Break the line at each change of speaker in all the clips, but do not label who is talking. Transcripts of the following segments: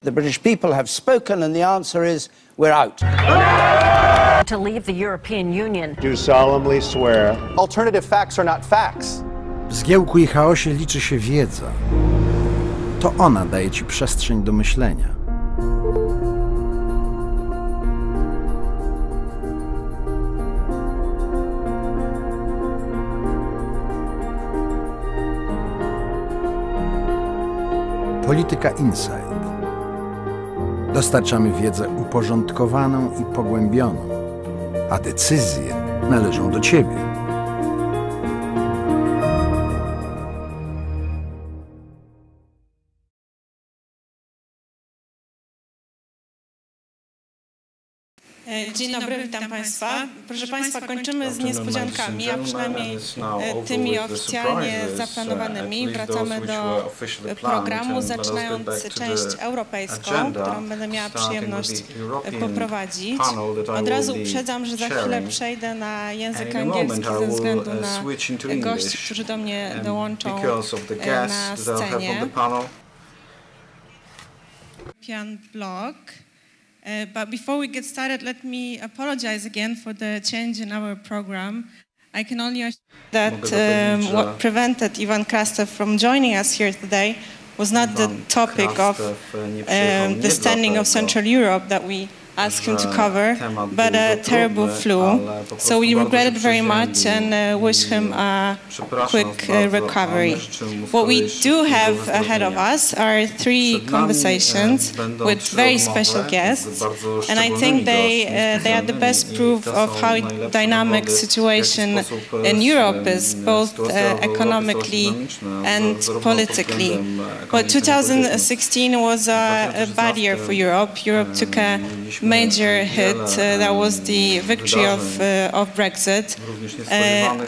The British people have spoken and the answer is we're out.
To leave the European Union.
Do solemnly swear.
Alternative facts are not facts.
W zgiełku i chaosie liczy się wiedza. To ona daje ci przestrzeń do myślenia. Polityka Insight. Dostarczamy wiedzę uporządkowaną i pogłębioną, a decyzje należą do ciebie.
Dzień dobry, witam Państwa. Proszę Państwa, kończymy z niespodziankami, a przynajmniej tymi oficjalnie zaplanowanymi. Wracamy do programu, zaczynając część europejską, którą będę miała przyjemność poprowadzić. Od razu uprzedzam, że za chwilę przejdę na język angielski ze względu na gości, którzy do mnie dołączą na scenie. European Bloc. But before we get started, let me apologize again for the change in our program. I can only assure that what prevented Ivan Krastev from joining us here today was not the topic of the standing of Central Europe that we asked him to cover, but a terrible flu. So we regret it very much and wish him a quick recovery. What we do have ahead of us are 3 conversations with very special guests, and I think they are the best proof of how dynamic situation in Europe is, both economically and politically. But 2016 was a bad year for Europe. Europe took a major hit. That was the victory of Brexit.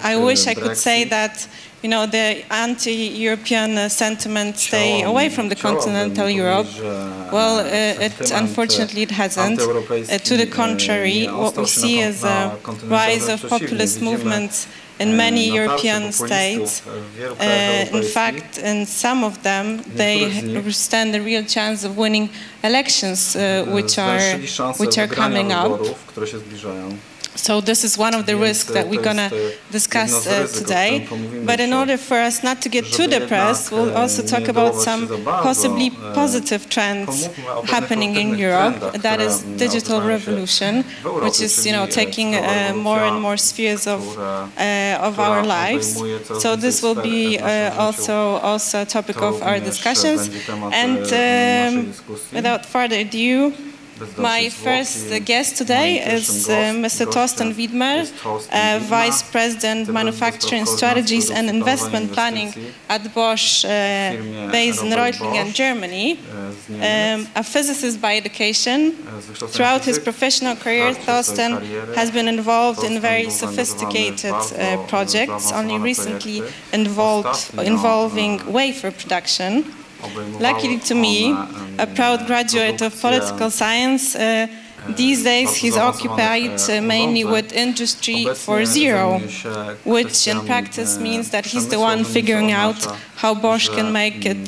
I wish I could say that, you know, the anti-European sentiment stay away from the continental Europe. Well, unfortunately it hasn't. To the contrary, what we see is a rise of populist movements in many European states. In fact, in some of them, they stand a real chance of winning elections, which are coming up. So this is one of the risks that we're going to discuss today. But in order for us not to get too depressed, we'll also talk about some possibly positive trends happening in Europe. That is digital revolution, which is, you know, taking more and more spheres of our lives. So this will be also a topic of our discussions. And without further ado, my first guest today is Mr. Thorsten Widmer, Vice President Manufacturing Strategies and Investment Planning at Bosch, based in Reutlingen, Germany. A physicist by education. Throughout his professional career, Thorsten has been involved in very sophisticated projects, only recently involving wafer production. Luckily to me, a proud graduate of political science, these days he's occupied mainly with Industrie 4.0, which in practice means that he's the one figuring out how Bosch can make it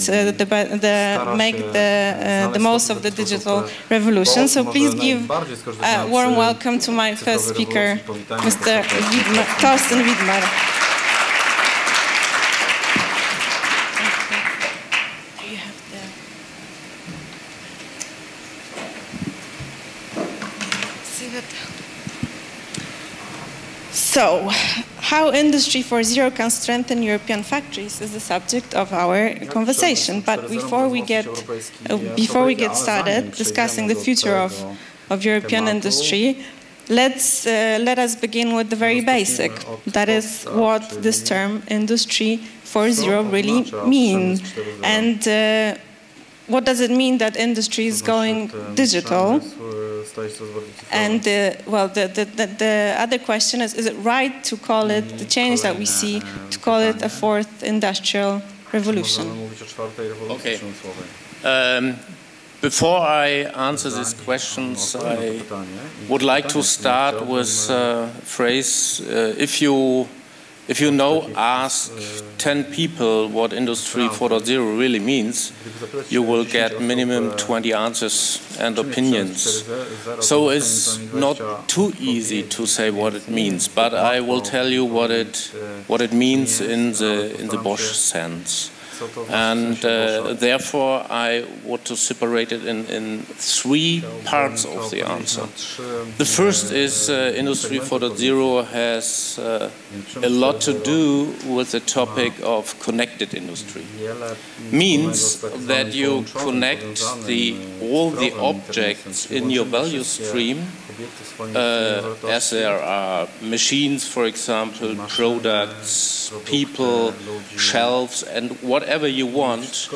the most of the digital revolution. So please give a warm welcome to my first speaker, Mr. Thorsten Widmer. So, how Industry 4.0 can strengthen European factories is the subject of our conversation. But before we get started discussing the future of European industry, let us begin with the very basic. That is what this term Industry 4.0 really means. And what does it mean that industry is going digital? And well, the other question is it right to call it, the change that we see, to call it a 4th industrial revolution?
Okay. Before I answer these questions, I would like to start with a phrase, if you if you now ask 10 people what Industry 4.0 really means, you will get minimum 20 answers and opinions. So it's not too easy to say what it means, but I will tell you what it means in the Bosch sense. And therefore I want to separate it in three parts of the answer. The first is Industry 4.0 has a lot to do with the topic of connected industry. Means that you connect all the objects in your value stream, as there are machines, for example, products, people, shelves, and whatever you want,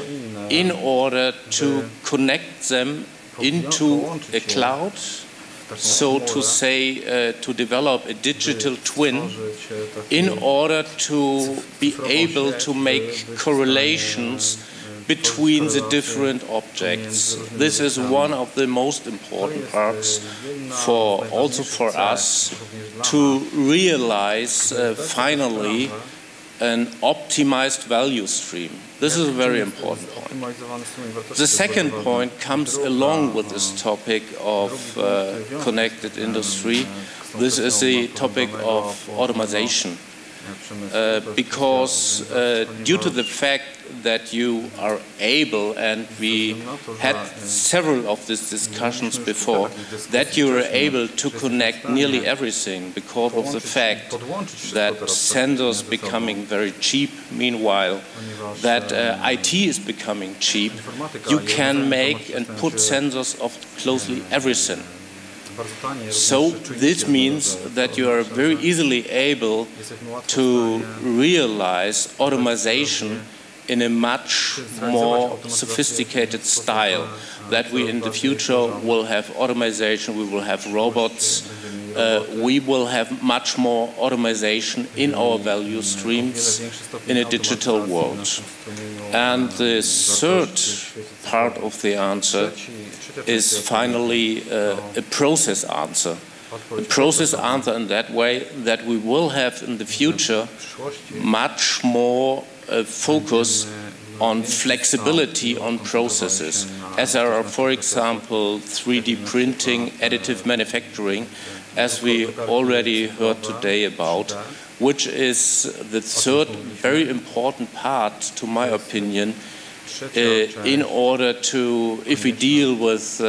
in order to connect them into a cloud, so to say, to develop a digital twin, in order to be able to make correlations between the different objects. This is one of the most important parts also for us to realize finally an optimized value stream. This is a very important point. The second point comes along with this topic of connected industry. This is the topic of automation. Because due to the fact that you are able, and we had several of these discussions before, that you are able to connect nearly everything because of the fact that sensors becoming very cheap, meanwhile that IT is becoming cheap, you can make and put sensors of closely everything. So this means that you are very easily able to realize automation in a much more sophisticated style, that we in the future will have automation, we will have robots, we will have much more automation in our value streams in a digital world. And the third part of the answer is finally a process answer. A process answer in that way that we will have in the future much more focus on flexibility on processes, as there are, for example, 3D printing, additive manufacturing, as we already heard today about, which is the third very important part, to my opinion, in order to, if we deal with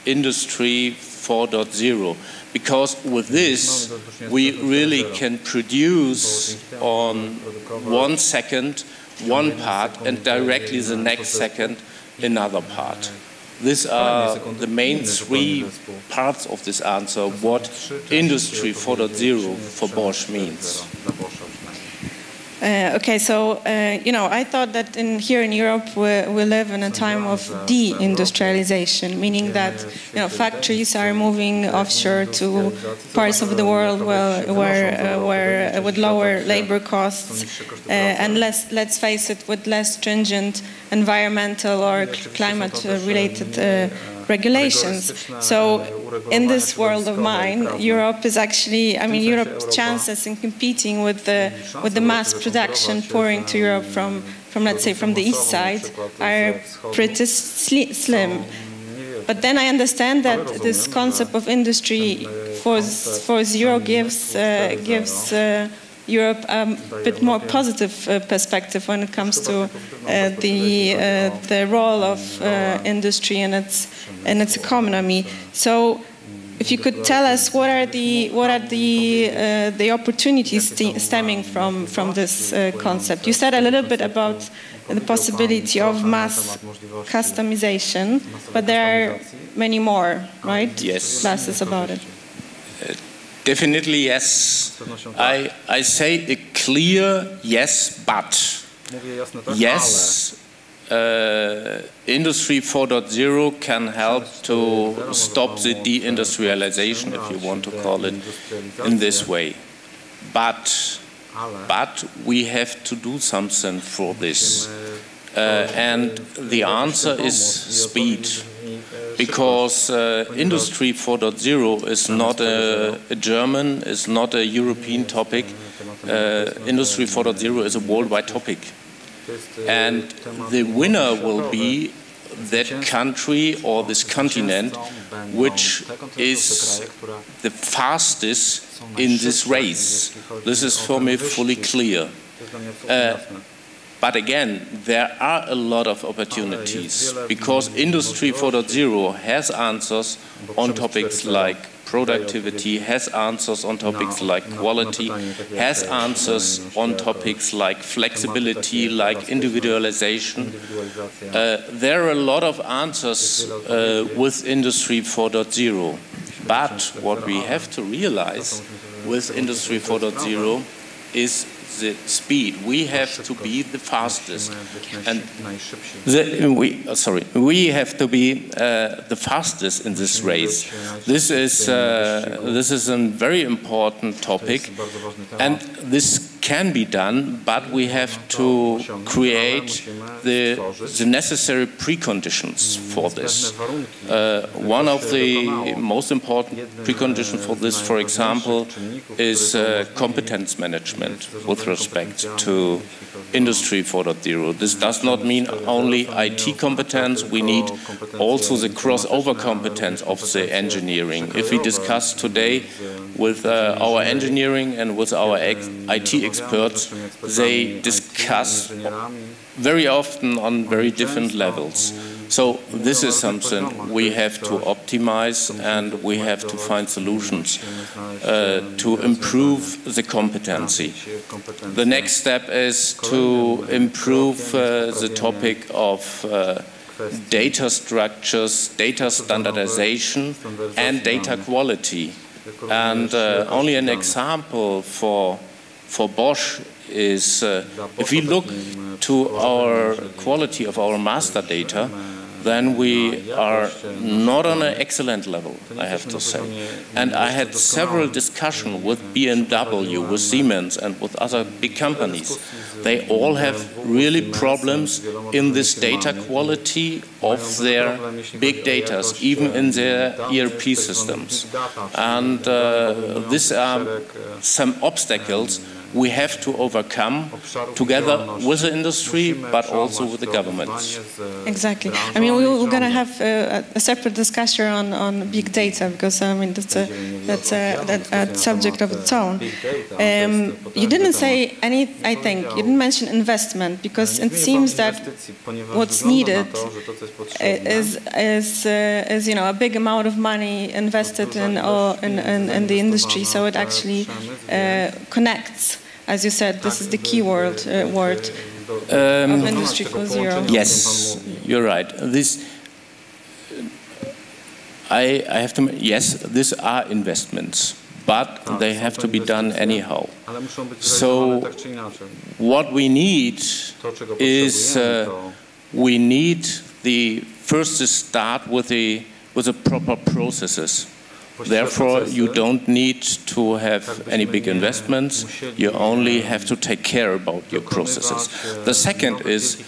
Industry 4.0, because with this we really can produce on 1 second one part and directly the next second another part. These are the main three parts of this answer, what Industry 4.0 for Bosch means.
Okay, so, you know, I thought that here in Europe we live in a time of deindustrialization, meaning that, you know, factories are moving offshore to parts of the world where with lower labor costs and let's face it, with less stringent environmental or climate-related regulations. So in this world of mine, Europe is actually, I mean, Europe's chances in competing with the mass production pouring to Europe from let's say from the east side are pretty slim. But then I understand that this concept of Industry 4.0 gives Europe a bit more positive perspective when it comes to the role of industry in its economy. So, if you could tell us what are the opportunities stemming from this concept? You said a little bit about the possibility of mass customization, but there are many more, right?
Yes.
Classes about it.
Definitely yes. I say a clear yes, but. Yes, Industry 4.0 can help to stop the deindustrialization, if you want to call it in this way. But we have to do something for this. And the answer is speed. Because Industry 4.0 is not a German, is not a European topic. Industry 4.0 is a worldwide topic. And the winner will be that country or this continent which is the fastest in this race. This is for me fully clear. But again, there are a lot of opportunities because Industry 4.0 has answers on topics like productivity, has answers on topics like quality, has answers on topics like flexibility, like individualization. There are a lot of answers with Industry 4.0. But what we have to realize with Industry 4.0 is the speed. We have to be the fastest, and we have to be the fastest in this race. This is a very important topic, and this can be done, but we have to create the necessary preconditions for this. One of the most important preconditions for this, for example, is competence management with respect to Industry 4.0. This does not mean only IT competence, we need also the crossover competence of the engineering. If we discuss today with our engineering and with our IT experts, they discuss very often on very different levels. So this is something we have to optimize, and we have to find solutions to improve the competency. The next step is to improve the topic of data structures, data standardization, and data quality. And only an example for Bosch is if we look to our quality of our master data, then we are not on an excellent level, I have to say. And I had several discussions with BMW, with Siemens, and with other big companies. They all have really problems in this data quality of their big data, even in their ERP systems. And these are some obstacles we have to overcome together with the industry, but also with the governments.
Exactly. I mean, we're going to have a separate discussion on big data, because I mean that's a subject of its own. You didn't say any. I think you didn't mention investment, because it seems that what's needed is a big amount of money invested in the industry, so it actually connects. As you said, this is the key word of Industry 4.0.
Yes, you're right. I have to. Yes, these are investments, but they have to be done anyhow. So what we need is we need first to start with the proper processes. Therefore, you don't need to have any big investments. You only have to take care about your processes. The second is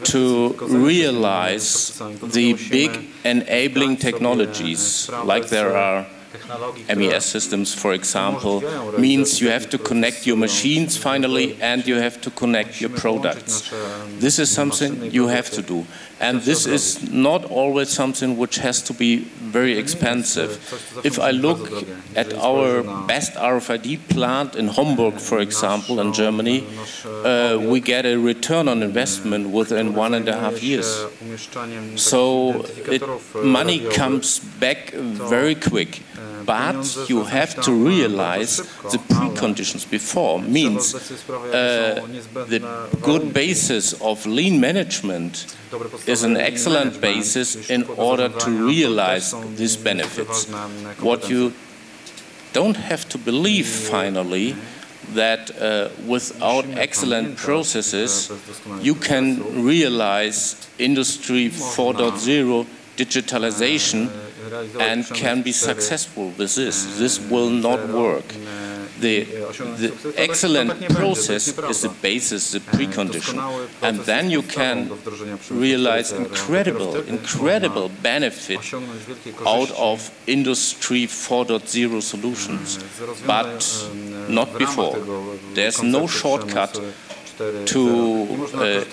to realize the big enabling technologies, like there are MES systems, for example, means you have to connect your machines finally, and you have to connect your products. This is something you have to do. And this is not always something which has to be very expensive. If I look at our best RFID plant in Hamburg, for example, in Germany, we get a return on investment within 1.5 years. So money comes back very quick. But you have to realize the preconditions before. Means the good basis of lean management is an excellent basis in order to realize these benefits. What you don't have to believe, finally, that without excellent processes, you can realize Industry 4.0 digitalization and can be successful with this. This will not work. the excellent process is the basis, the precondition, and then you can realize incredible benefit out of Industry 4.0 solutions, but not before. There's no shortcut to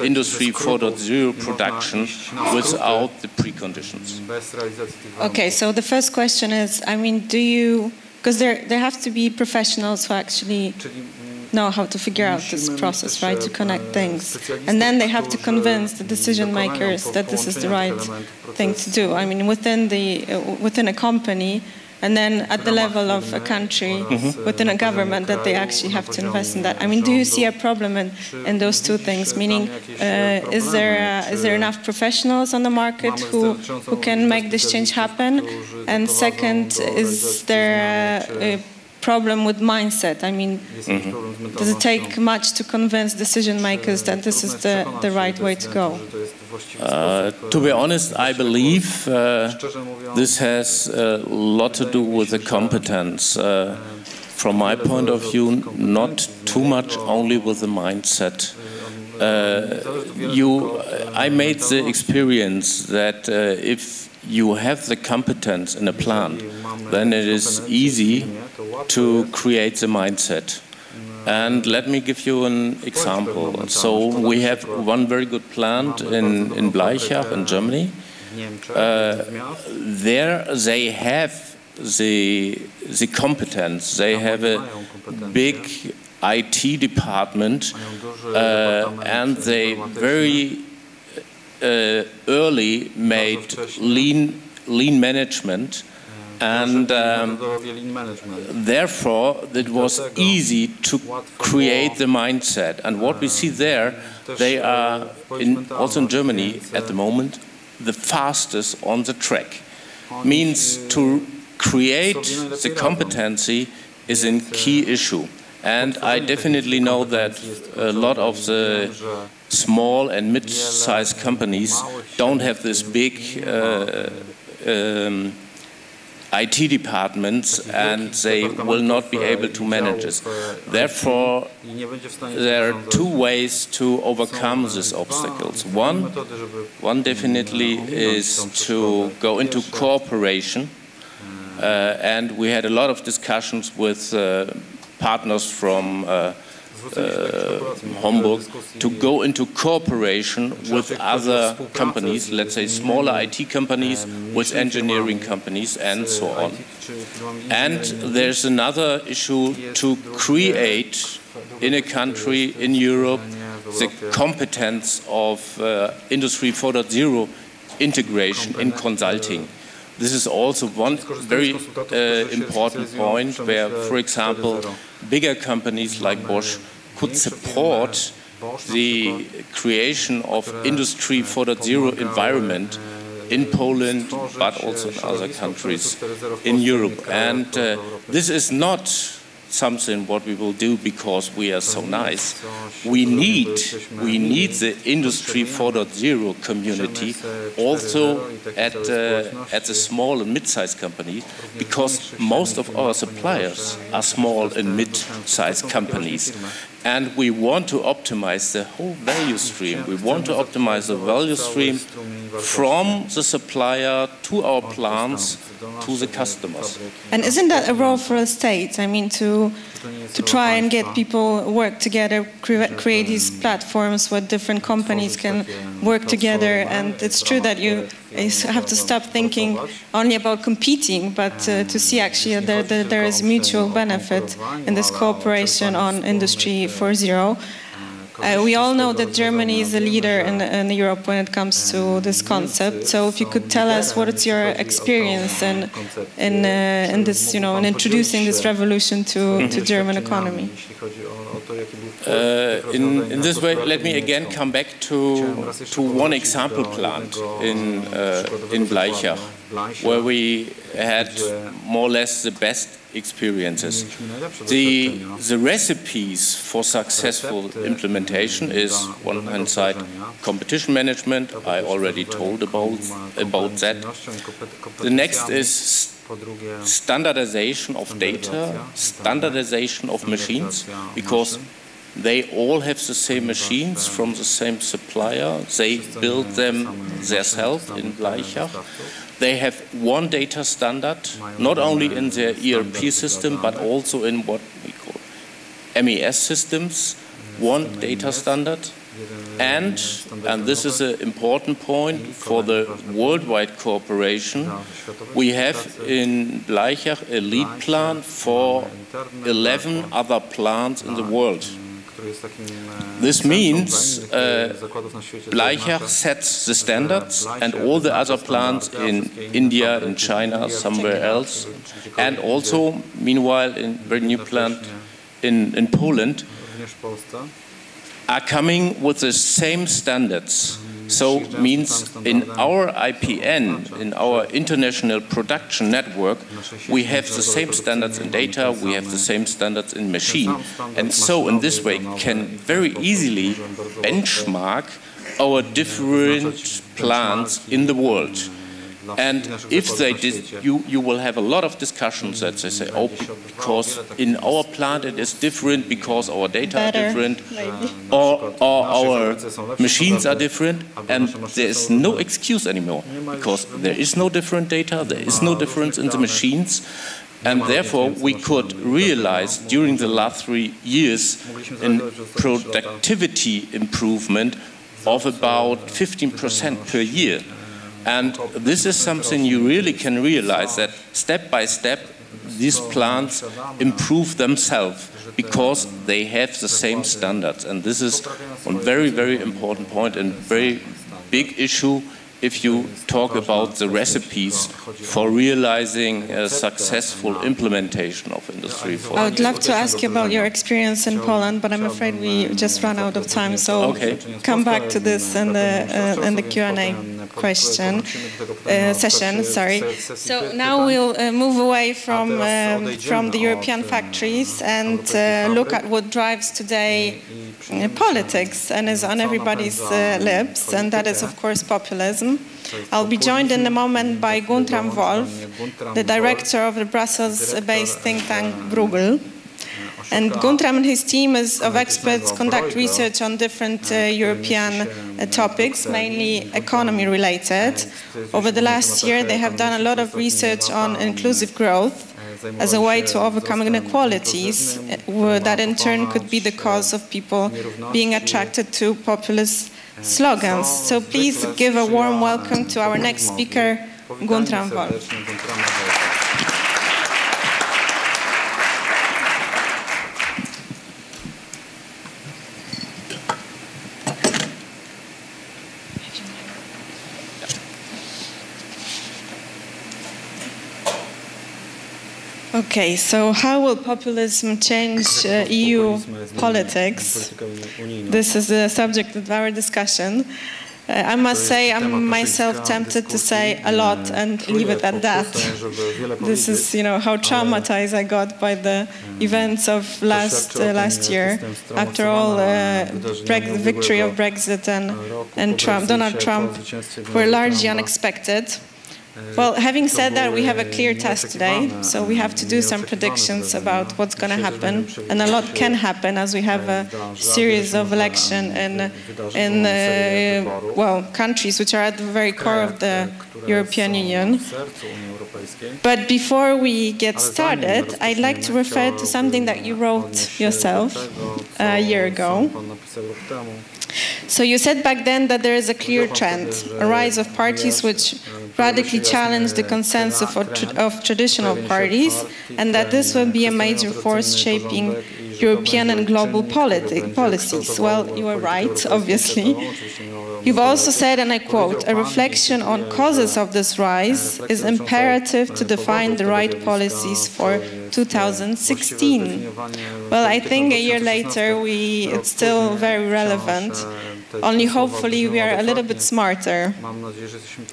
Industry 4.0 production without the preconditions.
Okay, so the first question is, I mean, because there have to be professionals who actually know how to figure out this process, right, to connect things. And then they have to convince the decision makers that this is the right thing to do. I mean, within a company, and then at the level of a country, within a government, that they actually have to invest in that. I mean, do you see a problem in those two things? Meaning, is there enough professionals on the market who can make this change happen? And second, is there a problem with mindset? I mean, does it take much to convince decision makers that this is the right way to go?
To be honest, I believe this has a lot to do with the competence. From my point of view, not too much only with the mindset. I made the experience that if you have the competence in a plant, then it is easy to create the mindset. And let me give you an example. So we have one very good plant in Blaichach in Germany. There they have the competence. They have a big IT department, and they very early made lean management. And therefore, it was easy to create the mindset. And what we see there, they are, also in Germany at the moment, the fastest on the track. Means to create the competency is a key issue. And I definitely know that a lot of the small and mid-sized companies don't have this big IT departments, and they will not be able to manage it. Therefore, there are two ways to overcome these obstacles. One definitely is to go into cooperation, and we had a lot of discussions with partners from Hamburg to go into cooperation with other companies, let's say smaller IT companies, with engineering companies, and so on. And there's another issue to create in a country, in Europe, the competence of Industry 4.0 integration in consulting. This is also one very important point where, for example, bigger companies like Bosch could support the creation of Industry 4.0 environment in Poland, but also in other countries in Europe. And this is not something what we will do because we are so nice. We need the Industry 4.0 community also at the small and mid-sized companies, because most of our suppliers are small and mid-sized companies. And we want to optimize the whole value stream. We want to optimize the value stream from the supplier to our plants to the customers.
And isn't that a role for a state? I mean, to try and get people work together, create these platforms where different companies can work together. And it's true that you have to stop thinking only about competing, but to see actually that there is mutual benefit in this cooperation on Industry 4.0. We all know that Germany is a leader in Europe when it comes to this concept. So if you could tell us what is your experience in this, in introducing this revolution to German economy.
In this way, let me again come back to one example plant in Blaichach, where we had more or less the best experiences. The recipes for successful implementation is, on one side, competition management. I already told about that. The next is standardization of data, standardization of machines, because they all have the same machines from the same supplier. They build them themselves in Blaichach. They have one data standard, not only in their ERP system, but also in what we call MES systems, one data standard. And this is an important point for the worldwide cooperation, we have in Blaichach a lead plant for 11 other plants in the world. This means Blaichach sets the standards, and all the other plants in India, in China, somewhere else, and also, meanwhile, in a very new plant in Poland, are coming with the same standards. So means in our IPN, in our international production network, we have the same standards in data, we have the same standards in machine. And so in this way can very easily benchmark our different plants in the world. And if they did, you will have a lot of discussions that they say, oh, because in our plant it is different because our data are different, or our machines are different, and there is no excuse anymore, because there is no different data, there is no difference in the machines, and therefore we could realize during the last 3 years a productivity improvement of about 15% per year. And this is something you really can realize, that step by step these plants improve themselves because they have the same standards. And this is one very, very important point and very big issue if you talk about the recipes for realizing a successful implementation of Industrie 4.0.
I would love to ask you about your experience in Poland, but I'm afraid we just ran out of time, so come back to this in the Q&A session. So now we'll move away from the European factories and look at what drives today politics and is on everybody's lips, and that is, of course, populism. I'll be joined in a moment by Guntram Wolff, the director of the Brussels-based think tank Bruegel. And Guntram and his team of experts conduct research on different European topics, mainly economy-related. Over the last year, they have done a lot of research on inclusive growth as a way to overcome inequalities that in turn could be the cause of people being attracted to populist slogans. So please give a warm welcome to our next speaker, Guntram Wolff. Okay, so how will populism change EU politics? This is the subject of our discussion. I must say I'm myself tempted to say a lot and leave it at that. This is, how traumatized I got by the events of last year. After all, the victory of Brexit and Donald Trump were largely unexpected. Well, having said that, we have a clear task today, so we have to do some predictions about what's going to happen, and a lot can happen as we have a series of elections in countries which are at the very core of the European Union. But before we get started, I'd like to refer to something that you wrote yourself a year ago. So you said back then that there is a clear trend, a rise of parties which radically challenge the consensus of traditional parties, and that this will be a major force shaping European and global policies. Well, you were right, obviously. You've also said, and I quote, "A reflection on causes of this rise is imperative to define the right policies for 2016. Well, I think a year later it's still very relevant. Only hopefully we are a little bit smarter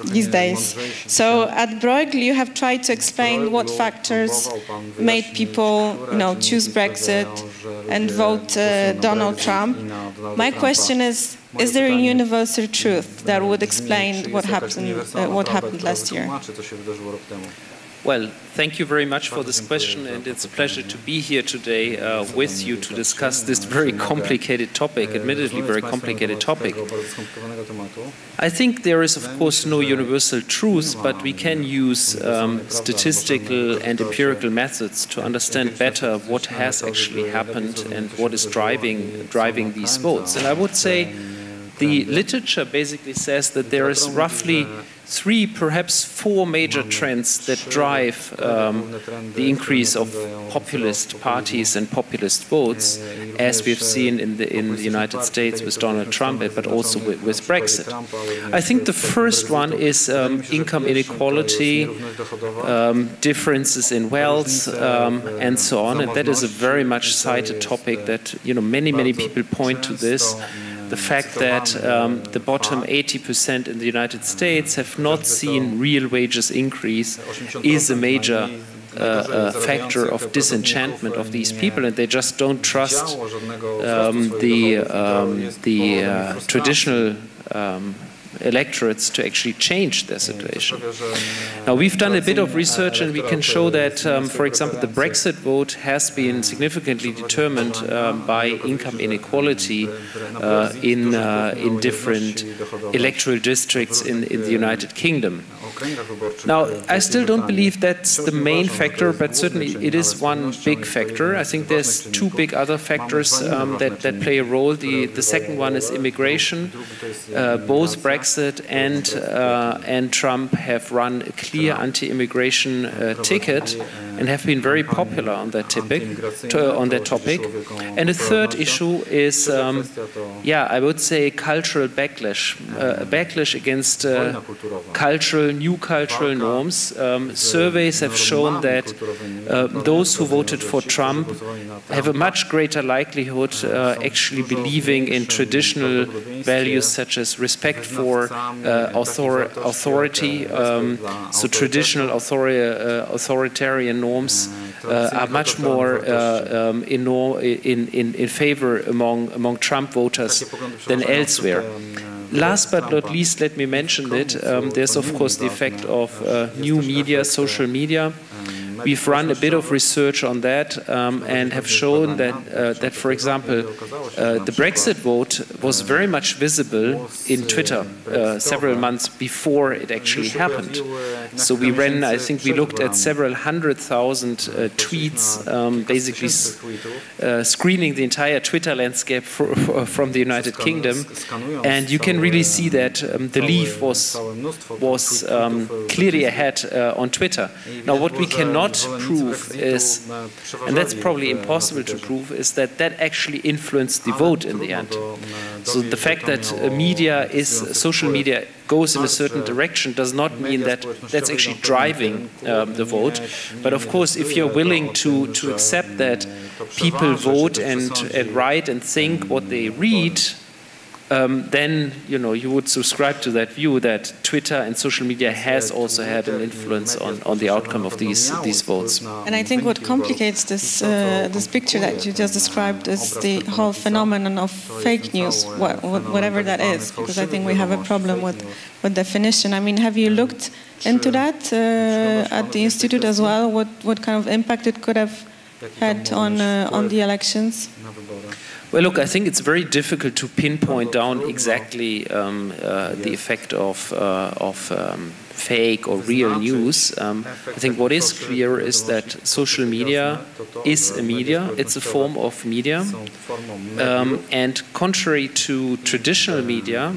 these days. So at Bruegel you have tried to explain what factors made people, choose Brexit and vote Donald Trump. My question is there a universal truth that would explain what happened last year?
Well, thank you very much for this question, and it's a pleasure to be here today with you to discuss this very complicated topic, admittedly very complicated topic. I think there is, of course, no universal truth, but we can use statistical and empirical methods to understand better what has actually happened and what is driving these votes. And I would say the literature basically says that there is roughly 3, perhaps 4 major trends that drive the increase of populist parties and populist votes, as we've seen in the United States with Donald Trump, but also with Brexit. I think the first one is income inequality, differences in wealth, and so on. And that is a very much cited topic that, you know, many people point to this. The fact that the bottom 80% in the United States have not seen real wages increase is a major factor of disenchantment of these people, and they just don't trust the traditional electorates to actually change their situation. Now, we've done a bit of research, and we can show that, for example, the Brexit vote has been significantly determined by income inequality in different electoral districts in the United Kingdom. Now, I still don't believe that's the main factor, but certainly it is one big factor. I think there's 2 big other factors that play a role. The second one is immigration. Both Brexit and Trump have run a clear anti-immigration ticket and have been very popular on that topic. And the third issue is, I would say, cultural backlash, a backlash against new cultural norms. Surveys have shown that those who voted for Trump have a much greater likelihood actually believing in traditional values such as respect for authority. So traditional authoritarian norms are much more in favor among Trump voters than elsewhere. Last but not least, let me mention that there's of course the effect of new media, social media. We've run a bit of research on that and have shown that, for example, the Brexit vote was very much visible in Twitter several months before it actually happened. So we ran, I think we looked at several 100,000 tweets, basically screening the entire Twitter landscape from the United Kingdom. And you can really see that the Leave was clearly ahead on Twitter. Now, what we cannot prove is, and that's probably impossible to prove, is that actually influenced the vote in the end. So the fact that social media goes in a certain direction does not mean that that's actually driving the vote. But of course, if you're willing to accept that people vote and write and think what they read, then you would subscribe to that view that Twitter and social media has also had an influence on the outcome of these votes.
And I think what complicates this picture that you just described is the whole phenomenon of fake news, whatever that is, because I think we have a problem with definition. I mean, have you looked into that at the Institute as well? What kind of impact it could have had on the elections?
Well, look, I think it's very difficult to pinpoint down exactly the effect of fake or real news. I think what is clear is that social media is a media. It's a form of media. And contrary to traditional media,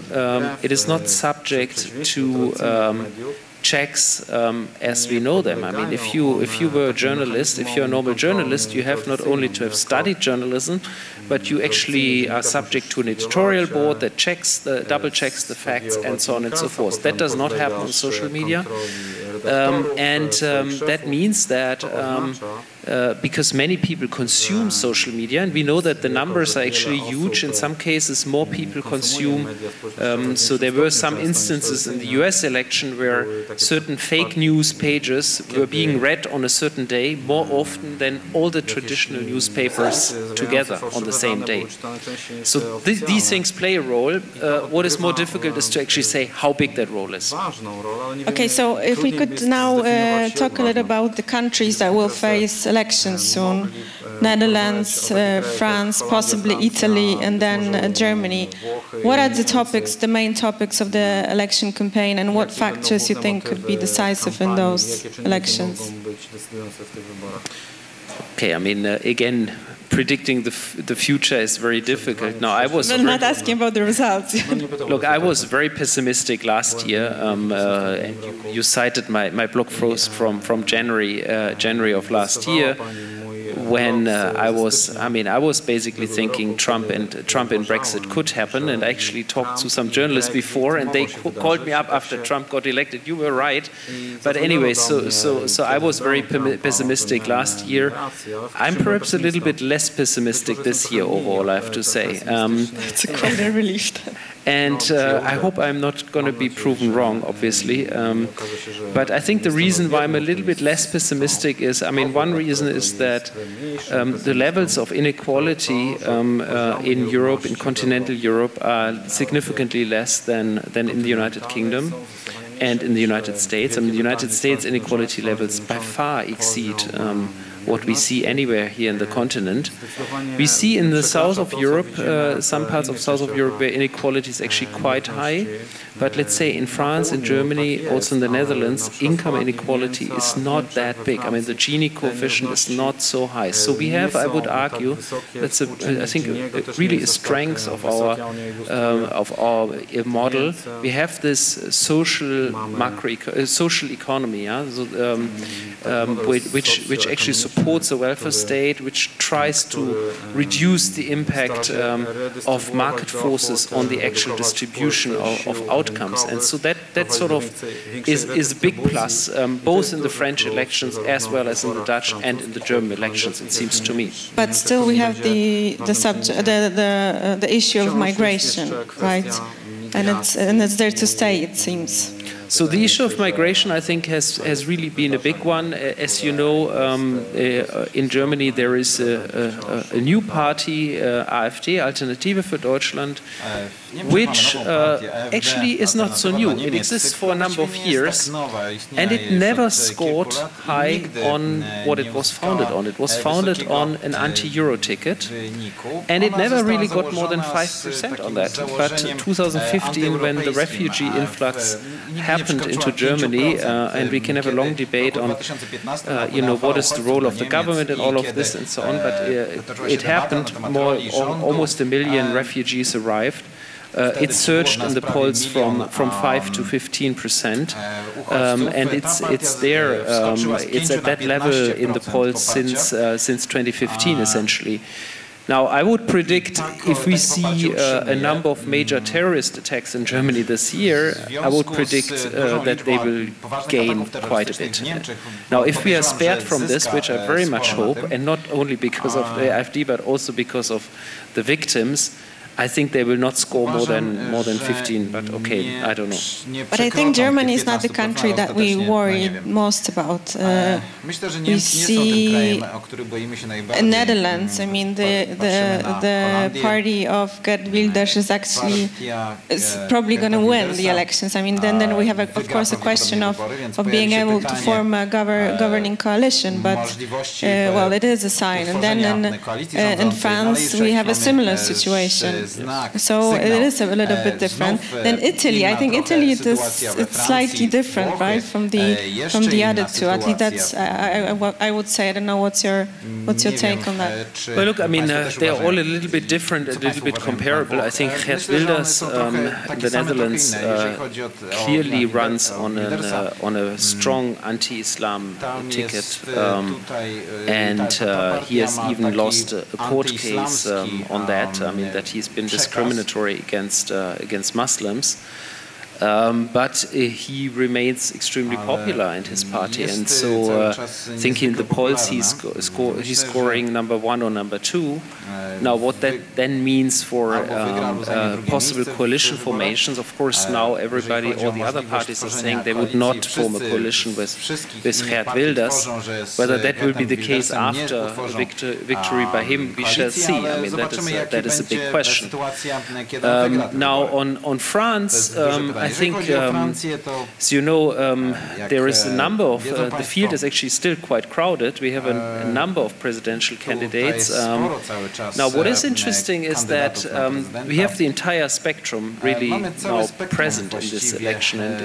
it is not subject to checks as we know them. I mean, if you were a journalist, if you're a normal journalist, you have not only to have studied journalism, but you actually are subject to an editorial board that double checks the facts and so on and so forth. That does not happen on social media. And that means that because many people consume social media, and we know that the numbers are actually huge. In some cases, more people consume. So there were some instances in the US election where certain fake news pages were being read on a certain day more often than all the traditional newspapers together on the same day. So these things play a role. What is more difficult is to actually say how big that role is.
Okay, so if we could now talk a little about the countries that will face elections soon. Netherlands, France, possibly Italy, and then Germany. What are the topics, the main topics of the election campaign, and what factors you think could be decisive in those elections?
Okay, I mean, again, predicting the future is very difficult. Now, I was
not asking about the results.
Look, I was very pessimistic last year, and you cited my blog post from January of last year, when I was basically thinking Trump and Brexit could happen, and I actually talked to some journalists before, and they called me up after Trump got elected. You were right, but anyway, so I was very pessimistic last year. I'm perhaps a little bit less pessimistic this year overall, I have to say.
It's quite a relief.
And I hope I'm not going to be proven wrong, obviously. But I think the reason why I'm a little bit less pessimistic is, I mean, one reason is that the levels of inequality in Europe, in continental Europe, are significantly less than in the United Kingdom and in the United States. I mean, the United States inequality levels by far exceed what we see anywhere here in the continent. We see in the south of Europe, some parts of south of Europe, where inequality is actually quite high. But let's say in France, in Germany, also in the Netherlands, income inequality is not that big. I mean, the Gini coefficient is not so high. So we have, I would argue, that's I think really a strength of our model. We have this social economy, yeah? So, which actually supports the welfare state, which tries to reduce the impact of market forces on the actual distribution of outcomes. And so that sort of is a big plus, both in the French elections as well as in the Dutch and in the German elections, it seems to me.
But still we have the issue of migration, right? And it's there to stay, it seems.
So the issue of migration, I think, has really been a big one. As you know, in Germany there is a new party, AfD, Alternative für Deutschland, which actually is not so new. It exists for a number of years, and it never scored high on what it was founded on. It was founded on an anti-Euro ticket, and it never really got more than 5% on that. But 2015, when the refugee influx happened into Germany, and we can have a long debate on, what is the role of the government and all of this and so on. But it happened. Almost 1 million refugees arrived. It surged in the polls from 5 to 15%, and it's there. It's at that level in the polls since 2015, essentially. Now, I would predict if we see a number of major terrorist attacks in Germany this year, I would predict that they will gain quite a bit. Now, if we are spared from this, which I very much hope, and not only because of the AfD, but also because of the victims, I think they will not score more than 15, but okay, I don't know.
But I think Germany is not the country that we worry most about. We see in Netherlands, I mean, the party of Geert Wilders is probably going to win the elections. I mean, then we have, of course, a question of being able to form a governing coalition, but, well, it is a sign. And then in France, we have a similar situation. So it is a little bit different. Then Italy, I think Italy it's slightly different, right, from the other two. At least that's I would say. I don't know what's your take on that.
Well, look, I mean they are all a little bit different, a little bit comparable. I think Geert Wilders in the Netherlands clearly runs on a strong anti-Islam ticket, and he has even lost a court case on that. I mean that he's been discriminatory against Muslims. But he remains extremely popular in his party, and so I think in the polls he's scoring #1 or #2. Now, what that then means for possible coalition formations, of course, now everybody, all the other parties are saying they would not form a coalition with Geert Wilders. Whether that will be the case after victory by him, we shall see. I mean, that is a big question. Now, on France, I think, as you know, there is a number of, the field is actually still quite crowded. We have a number of presidential candidates. Now, what is interesting is that we have the entire spectrum really now present in this election, and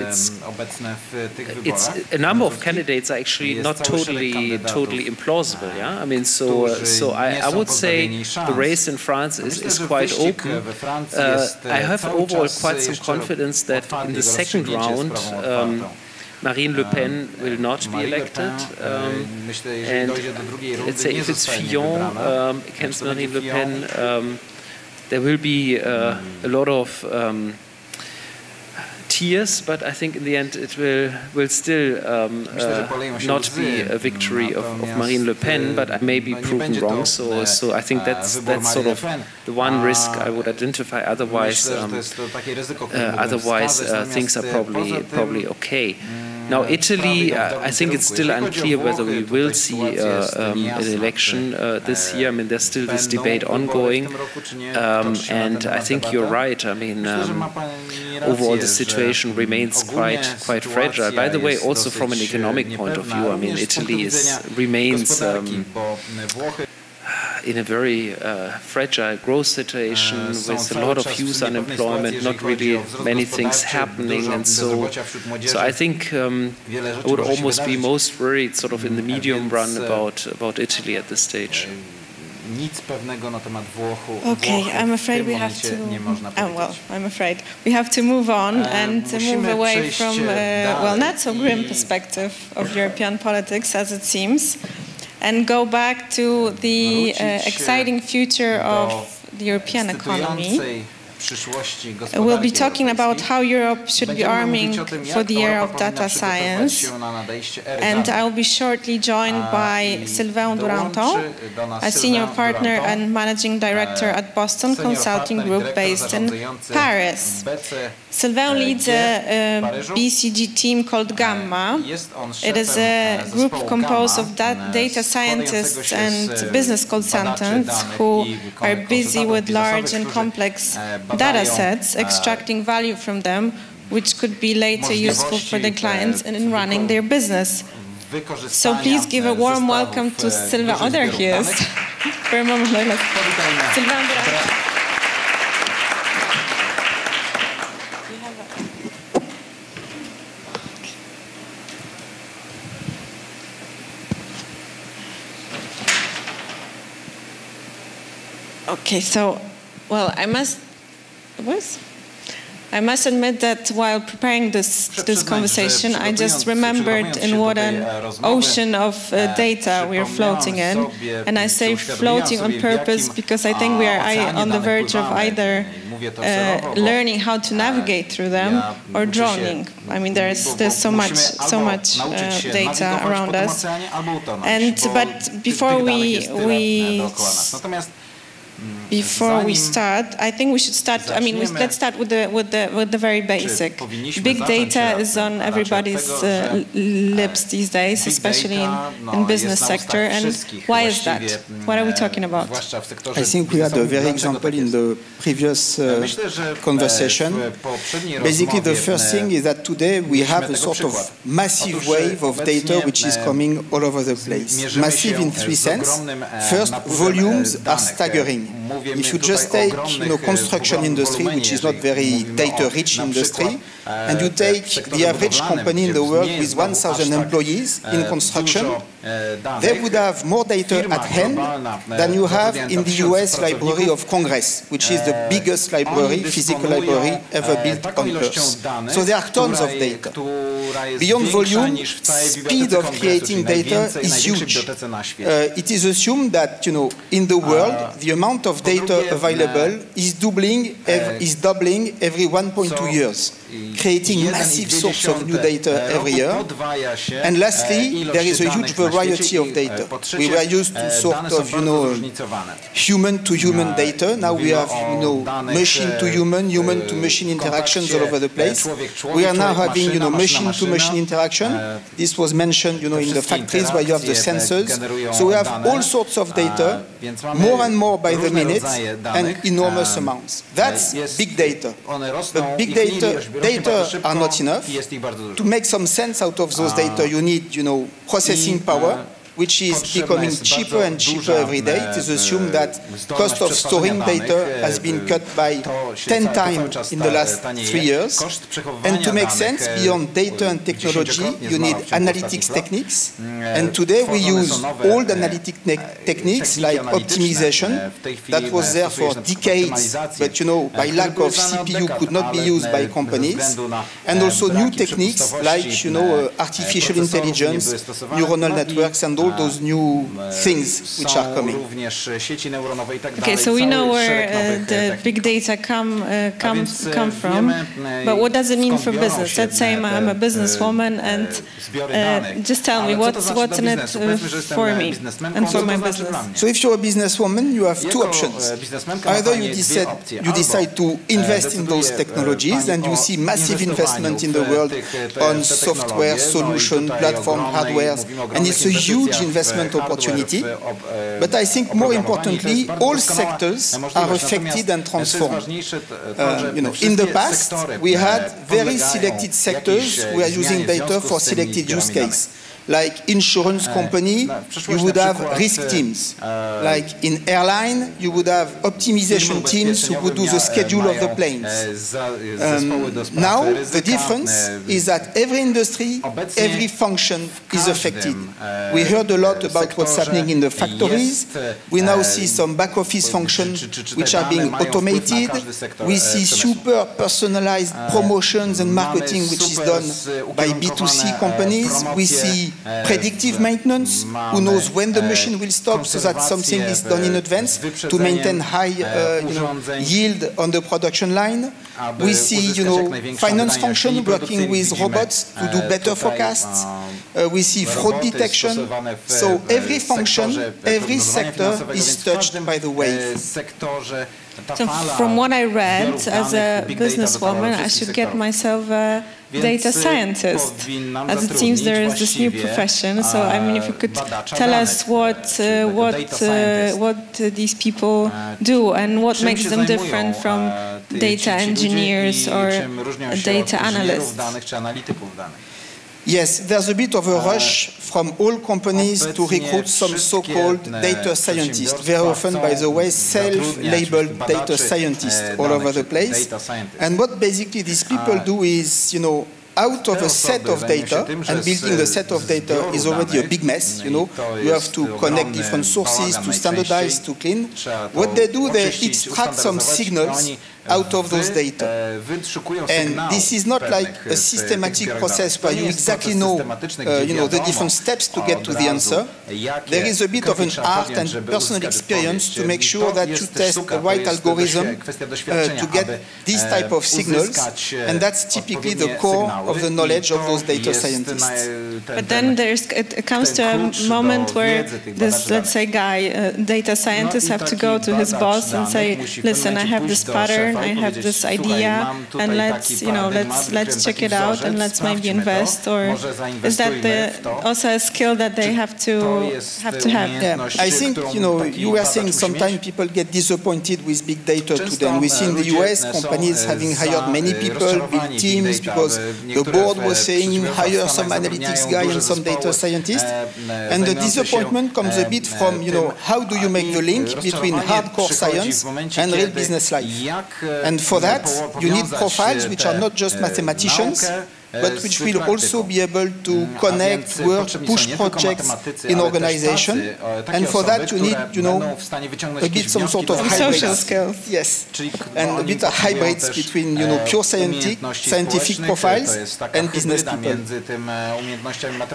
it's a number of candidates are actually not totally implausible. Yeah, I mean, so I would say the race in France is quite open. I have overall quite some confidence that in the second round, Marine Le Pen will not be elected, and let's say if it's Fillon against Marine Le Pen, there will be a lot of tears, but I think in the end it will still not be a victory of Marine Le Pen, but I may be proven wrong. So I think that's sort of the one risk I would identify. Otherwise, things are probably okay. Now, Italy, I think it's still unclear whether we will see an election this year. I mean, there's still this debate ongoing, and I think you're right. I mean, overall the situation remains quite fragile. By the way, also from an economic point of view, I mean, Italy remains in a very fragile growth situation with a lot of youth unemployment, not really many things happening, and so I think I would almost be most worried sort of in the medium run about Italy at this stage.
Okay, I'm afraid we have to. I'm afraid we have to move on and move away from not so grim perspective of European politics as it seems, and go back to the exciting future of the European economy. We'll be talking about how Europe should be arming for the era of data science, and I'll be shortly joined by Sylvain Duranton, a senior partner and managing director at Boston Consulting Group based in Paris. Sylvain leads a BCG team called Gamma. It is a group composed of data scientists and business consultants who are busy with large and complex data sets, extracting value from them, which could be later useful for the clients in running their business. So please give a warm welcome to Sylvain. Oh, there he is. For a moment, Sylvain Duranton. Okay, so, well, I must admit that while preparing this conversation, I just remembered in what an ocean of data we are floating in. And I say floating on purpose because I think we are on the verge of either learning how to navigate through them or drowning. I mean, there's so much data around us. But before we start, I think we should start. I mean, let's start with the very basic. Big data is on everybody's lips these days, especially in business sector. And why is that? What are we talking about?
I think we had a very example in the previous conversation. Basically, the first thing is that today we have a sort of massive wave of data which is coming all over the place. Massive in three senses. First, volumes are staggering. If you just take, construction industry, which is not very data-rich industry, and you take the average company in the world with 1,000 employees in construction, they would have more data at hand than you have in the US Library of Congress, which is the biggest library, physical library ever built on Earth. So there are tons of data. Beyond volume, speed of creating data is huge. It is assumed that, in the world, the amount of data available is doubling every 1.2 years. creating massive sources of new data every year. And lastly, there is a huge variety of data. We were used to sort of, human-to-human data. Now we have, machine-to-human, human-to-machine interactions all over the place. We are now having, machine-to-machine interaction. This was mentioned, in the factories where you have the sensors. So we have all sorts of data, more and more by the minute, and enormous amounts. That's big data. But big data are not enough. To make some sense out of those data, you need, processing power, which is becoming cheaper and cheaper every day. It is assumed that cost of storing data has been cut by 10 times in the last 3 years. And to make sense, beyond data and technology, you need analytics techniques. And today we use old analytic techniques like optimization that was there for decades, but by lack of CPU could not be used by companies. And also new techniques like artificial intelligence, neuronal networks, and all those new things which are coming.
Okay, so we know where the big data come from, but what does it mean for business? Let's say I'm a businesswoman, and just tell me what's in it for me and for my business.
So if you're a businesswoman, you have two options. Either you decide to invest in those technologies, and you see massive investment in the world on software, solution, platform, hardware, and it's a huge investment opportunity. But I think more importantly, all sectors are affected and transformed. In the past, we had very selected sectors who are using data for selected use case. Like insurance company, you would have risk teams. Like in airline, you would have optimization teams who would do the schedule of the planes. Now, the difference is that every industry, every function is affected. We heard a lot about what's happening in the factories. We now see some back office functions which are being automated. We see super personalized promotions and marketing which is done by B2C companies. We see predictive maintenance, who knows when the machine will stop so that something is done in advance to maintain high yield on the production line. We see finance function working with robots to do better forecasts. We see fraud detection. So every function, every sector is touched by the wave.
So from what I read, as a businesswoman, I should get myself a data scientist, as it seems there is this new profession. So I mean, if you could tell us what these people do and what makes them different from data engineers or data analysts.
Yes, there's a bit of a rush from all companies to recruit some so-called data scientists, very often, by the way, self-labeled data scientists all over the place. And what basically these people do is, out of a set of data, and building a set of data is already a big mess, you have to connect different sources, to standardize, to clean. What they do, they extract some signals out of those data. And this is not like a systematic process where you exactly know, the different steps to get to the answer. There is a bit of an art and personal experience to make sure that you test the right algorithm to get these type of signals, and that's typically the core of the knowledge of those data scientists.
But then it comes to a moment where this, let's say, data scientist have to go to his boss and say, listen, I have this pattern, I have this idea, and let's check it out and let's maybe invest. Or is that also a skill that they have to have?
Yeah, I think you were saying sometimes people get disappointed with big data today. And we see in the US companies having hired many people, built teams because the board was saying hire some analytics guy and some data scientist. And the disappointment comes a bit from how do you make the link between hardcore science and real business life? And for that, you need profiles which are not just mathematicians, but which will also be able to connect, work, push projects in organization. And for that you need, you know, a bit some sort of
social skills.
Yes, and a bit of hybrids between, you know, pure scientific profiles and business people.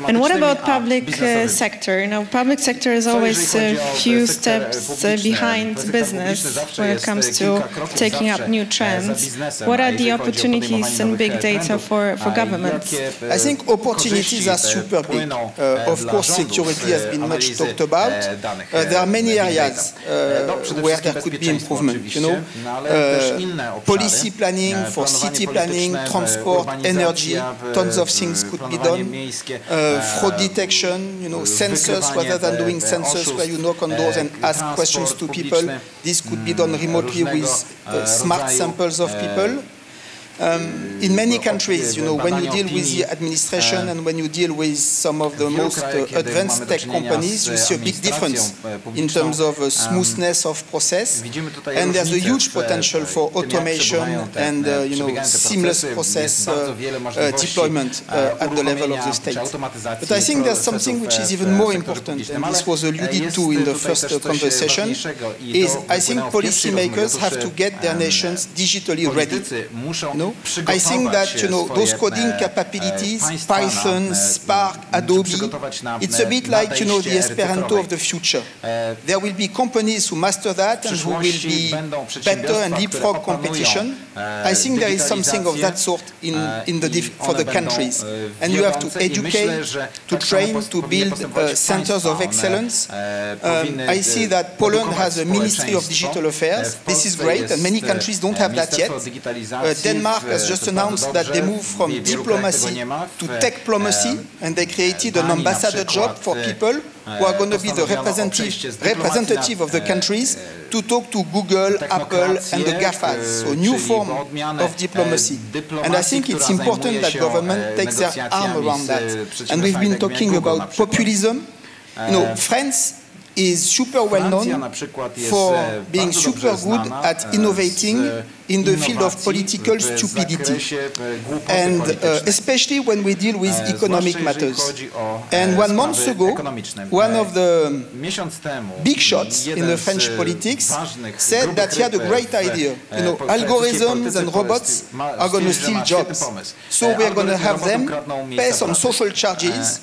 And what about public sector? You know, public sector is always a few steps behind business when it comes to taking up new trends. What are the opportunities in big data for governments?
I think opportunities are super big. Of course, security has been much talked about. There are many areas where there could be improvement. You know, policy planning for city planning, transport, energy, tons of things could be done. Fraud detection, you know, sensors rather than doing sensors where you knock on doors and ask questions to people. This could be done remotely with smart samples of people. In many countries, you know, when you deal with the administration and when you deal with some of the most advanced tech companies, you see a big difference in terms of smoothness of process. And there's a huge potential for automation and, you know, seamless process deployment at the level of the state. But I think there's something which is even more important, and this was alluded to in the first conversation, is I think policymakers have to get their nations digitally ready. No? I think that, you know, those coding capabilities, Python, Spark, Adobe, it's a bit like, you know, the Esperanto of the future. There will be companies who master that and who will be better and leapfrog competition. I think there is something of that sort for the countries. And you have to educate, to train, to build centers of excellence. I see that Poland has a Ministry of Digital Affairs. This is great, and many countries don't have that yet. Denmark has just announced that they moved from diplomacy to techplomacy, and they created an ambassador job for people who are going to be the representative of the countries to talk to Google, Apple, and the GAFAs, so new form of diplomacy. And I think it's important that government takes their arm around that. And we've been talking about populism. You know, France is super well known for being super good at innovating in the field of political stupidity, and especially when we deal with economic matters. And 1 month ago, one of the big shots in the French politics said that he had a great idea. You know, algorithms and robots are going to steal jobs, so we are going to have them pay some social charges,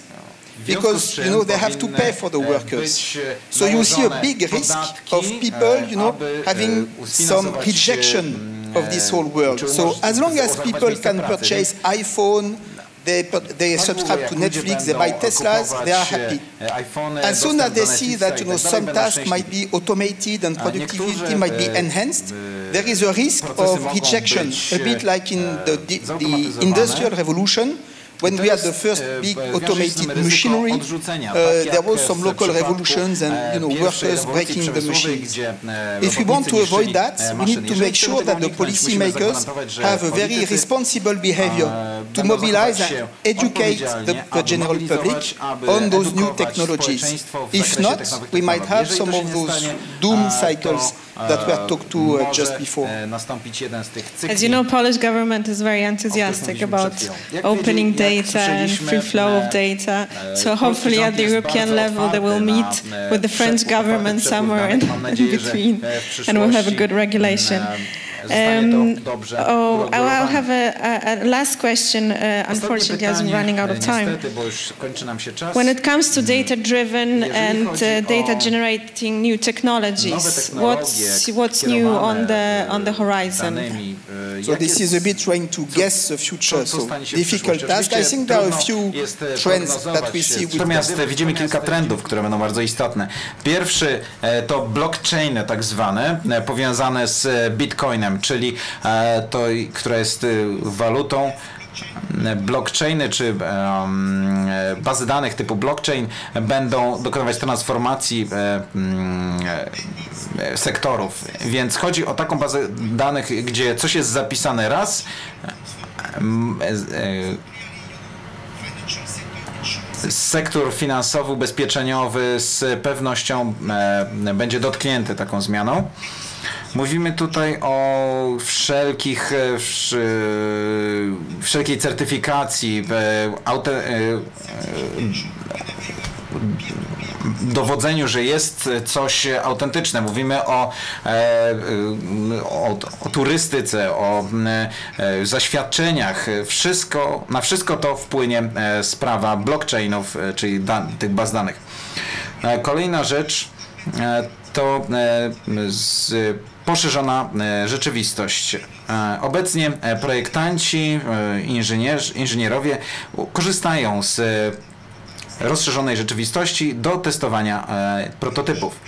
because, you know, they have to pay for the workers. So you see a big risk of people, you know, having some rejection of this whole world. So as long as people can purchase iPhone, they subscribe to Netflix, they buy Teslas, they are happy. As soon as they see that, you know, some tasks might be automated and productivity might be enhanced, there is a risk of rejection, a bit like in the Industrial Revolution. When we had the first big automated machinery, there was some local revolutions and, you know, workers breaking the machines. If we want to avoid that, we need to make sure that the policymakers have a very responsible behavior to mobilize and educate the general public on those new technologies. If not, we might have some of those doom cycles that were talked to just before.
As you know, Polish government is very enthusiastic about opening data and free flow of data. So hopefully at the European level they will meet with the French government somewhere in between and we'll have a good regulation. I'll have a last question, unfortunately, as I'm running out of time. When it comes to data-driven and data-generating new technologies, what's new on the horizon?
So this is a bit trying to guess the future, so difficult task. I think there are a few trends that we see.
Natomiast widzimy kilka trendów, które będą bardzo istotne. Pierwszy to blockchainy tak zwane, powiązane z Bitcoinem, czyli to, która jest walutą. Blockchainy czy bazy danych typu blockchain będą dokonywać transformacji sektorów, więc chodzi o taką bazę danych, gdzie coś jest zapisane raz, sektor finansowy, ubezpieczeniowy z pewnością będzie dotknięty taką zmianą. Mówimy tutaj o wszelkiej certyfikacji, dowodzeniu, że jest coś autentyczne. Mówimy o turystyce, o zaświadczeniach. Na wszystko to wpłynie sprawa blockchainów, czyli tych baz danych. Kolejna rzecz to poszerzona rzeczywistość. Obecnie projektanci, inżynierowie korzystają z rozszerzonej rzeczywistości do testowania prototypów.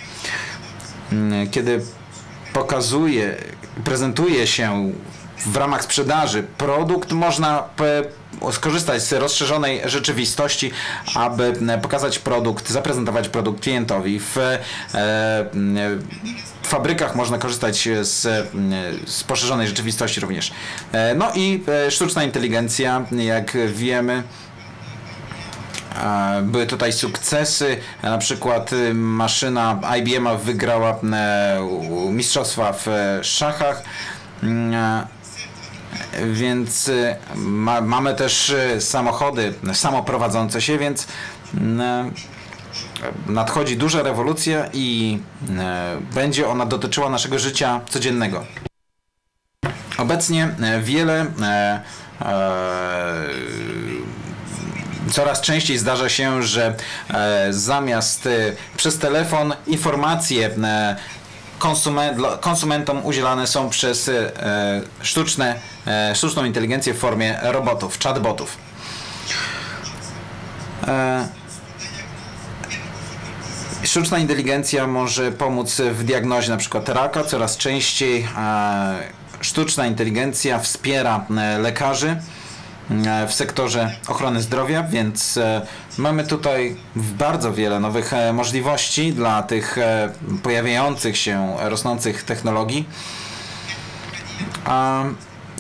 Kiedy prezentuje się w ramach sprzedaży produkt, można skorzystać z rozszerzonej rzeczywistości, aby pokazać produkt, zaprezentować produkt klientowi. W fabrykach można korzystać z poszerzonej rzeczywistości również. No i sztuczna inteligencja, jak wiemy, były tutaj sukcesy, na przykład maszyna IBM wygrała mistrzostwa w szachach, więc mamy też samochody samoprowadzące się, więc nadchodzi duża rewolucja i będzie ona dotyczyła naszego życia codziennego. Obecnie coraz częściej zdarza się, że zamiast przez telefon informacje konsumentom udzielane są przez sztuczną inteligencję w formie robotów, chatbotów. Sztuczna inteligencja może pomóc w diagnozie na przykład raka. Coraz częściej sztuczna inteligencja wspiera lekarzy w sektorze ochrony zdrowia, więc mamy tutaj bardzo wiele nowych możliwości dla tych pojawiających się, rosnących technologii.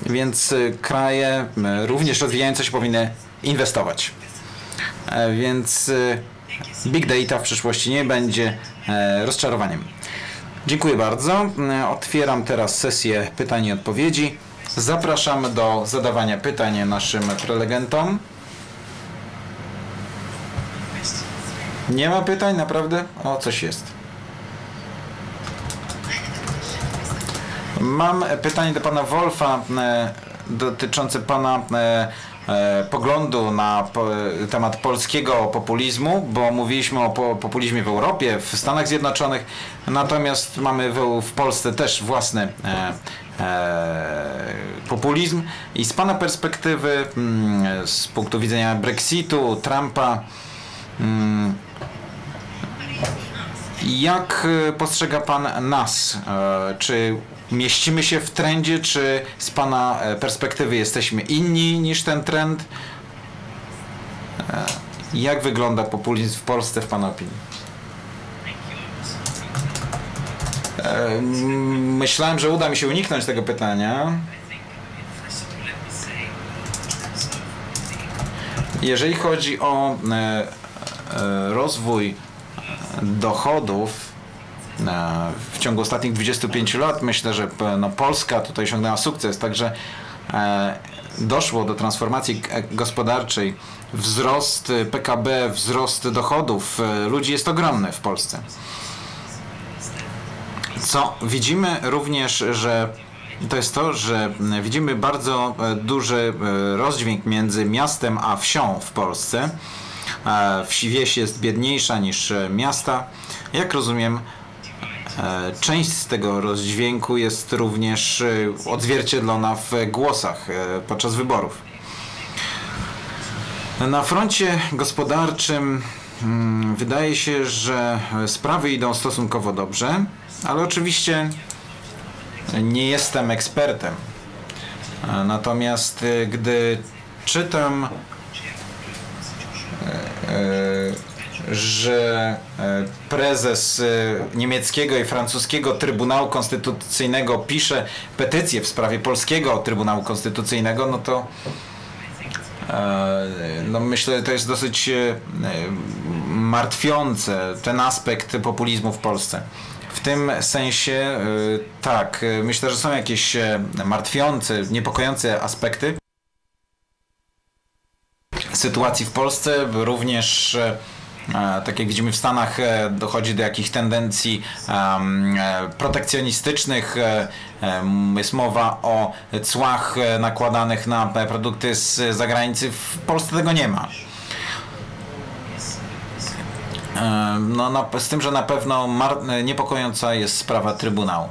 Więc kraje również rozwijające się powinny inwestować. Więc Big Data w przyszłości nie będzie rozczarowaniem. Dziękuję bardzo. Otwieram teraz sesję pytań i odpowiedzi. Zapraszam do zadawania pytań naszym prelegentom. Nie ma pytań, naprawdę? O, coś jest. Mam pytanie do pana Wolffa dotyczące pana poglądu na temat polskiego populizmu, bo mówiliśmy o populizmie w Europie, w Stanach Zjednoczonych, natomiast mamy w Polsce też własny populizm i z pana perspektywy, z punktu widzenia Brexitu, Trumpa, jak postrzega pan nas? Czy mieścimy się w trendzie, czy z pana perspektywy jesteśmy inni niż ten trend? Jak wygląda populizm w Polsce w pana opinii? Myślałem, że uda mi się uniknąć tego pytania. Jeżeli chodzi o rozwój dochodów w ciągu ostatnich 25 lat, myślę, że Polska tutaj osiągnęła sukces, także doszło do transformacji gospodarczej, wzrost PKB, wzrost dochodów ludzi jest ogromny w Polsce. Co widzimy również, że to jest to, że widzimy bardzo duży rozdźwięk między miastem a wsią w Polsce. Wieś jest biedniejsza niż miasta. Jak rozumiem, część z tego rozdźwięku jest również odzwierciedlona w głosach podczas wyborów. Na froncie gospodarczym wydaje się, że sprawy idą stosunkowo dobrze, ale oczywiście nie jestem ekspertem. Natomiast gdy czytam, że prezes niemieckiego i francuskiego Trybunału Konstytucyjnego pisze petycję w sprawie polskiego Trybunału Konstytucyjnego, no to myślę, że to jest dosyć martwiące, ten aspekt populizmu w Polsce. W tym sensie tak, myślę, że są jakieś martwiące, niepokojące aspekty sytuacji w Polsce. Również, tak jak widzimy w Stanach, dochodzi do jakichś tendencji protekcjonistycznych. Jest mowa o cłach nakładanych na produkty z zagranicy. W Polsce tego nie ma. No, z tym, że na pewno niepokojąca jest sprawa Trybunału.